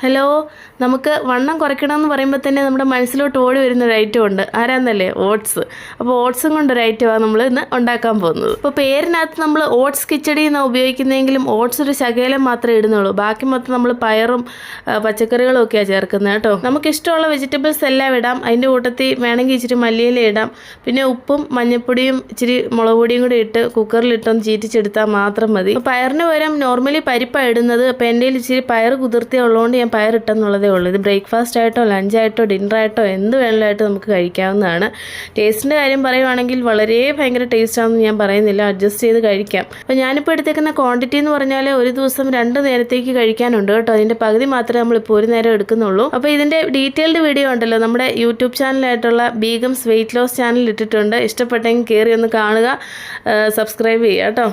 Hello, നമുക്ക് വണ്ണം കുറയ്ക്കണമെന്ന് പറയുമ്പോൾ തന്നെ നമ്മുടെ മനസ്സിലോട്ട് ഓടി വരുന്നൊരു ഐറ്റം ഉണ്ട്. ആരാന്നല്ലേ? ഓട്സ്. അപ്പോൾ ഓട്സും കൊണ്ടൊരു ഐറ്റമാണ് നമ്മൾ ഇന്ന് ഉണ്ടാക്കാൻ പോകുന്നത്. അപ്പോൾ പേരിനകത്ത് നമ്മൾ ഓട്സ് കിച്ചടി എന്നാണ് ഉപയോഗിക്കുന്നതെങ്കിലും ഓട്സ് ഒരു ശകലം മാത്രമേ ഇടുന്നുള്ളൂ. ബാക്കി മൊത്തം നമ്മൾ പയറും പച്ചക്കറികളും ഒക്കെയാണ് ചേർക്കുന്നത് കേട്ടോ. നമുക്കിഷ്ടമുള്ള വെജിറ്റബിൾസ് എല്ലാം ഇടാം. അതിൻ്റെ കൂട്ടത്തിൽ വേണമെങ്കിൽ ഇച്ചിരി മല്ലിയില ഇടാം. പിന്നെ ഉപ്പും മഞ്ഞൾപ്പൊടിയും ഇച്ചിരി മുളക് പൊടിയും കൂടി ഇട്ട് കുക്കറിലിട്ടൊന്ന് ചീറ്റിച്ചെടുത്താൽ മാത്രം മതി. പയറിന് പകരം നോർമലി പരിപ്പാണ് ഇടുന്നത്. അപ്പോൾ എൻ്റെ കയ്യിൽ ഇച്ചിരി പയർ കുതിർത്തിയ ഉള്ളതുകൊണ്ട് പയറിട്ടെന്നുള്ളതേ ഉള്ളൂ. ഇത് ബ്രേക്ക്ഫാസ്റ്റ് ആയിട്ടോ ലഞ്ചായിട്ടോ ഡിന്നറായിട്ടോ എന്ത് വേണമെങ്കിലായിട്ട് നമുക്ക് കഴിക്കാവുന്നതാണ്. ടേസ്റ്റിൻ്റെ കാര്യം പറയുവാണെങ്കിൽ വളരെ ഭയങ്കര ടേസ്റ്റാണെന്ന് ഞാൻ പറയുന്നില്ല, അഡ്ജസ്റ്റ് ചെയ്ത് കഴിക്കാം. അപ്പോൾ ഞാനിപ്പോൾ എടുത്തേക്കുന്ന ക്വാണ്ടിറ്റി എന്ന് പറഞ്ഞാൽ ഒരു ദിവസം 2 നേരത്തേക്ക് കഴിക്കാനുണ്ട് കേട്ടോ. അതിൻ്റെ പകുതി മാത്രമേ നമ്മളിപ്പോൾ ഒരു നേരം എടുക്കുന്നുള്ളൂ. അപ്പോൾ ഇതിൻ്റെ ഡീറ്റെയിൽഡ് വീഡിയോ ഉണ്ടല്ലോ നമ്മുടെ യൂട്യൂബ് ചാനലായിട്ടുള്ള ബീഗംസ് വെയിറ്റ് ലോസ് ചാനൽ ഇട്ടിട്ടുണ്ട്. ഇഷ്ടപ്പെട്ടെങ്കിൽ കയറി ഒന്ന് കാണുക, സബ്സ്ക്രൈബ് ചെയ്യുക കേട്ടോ.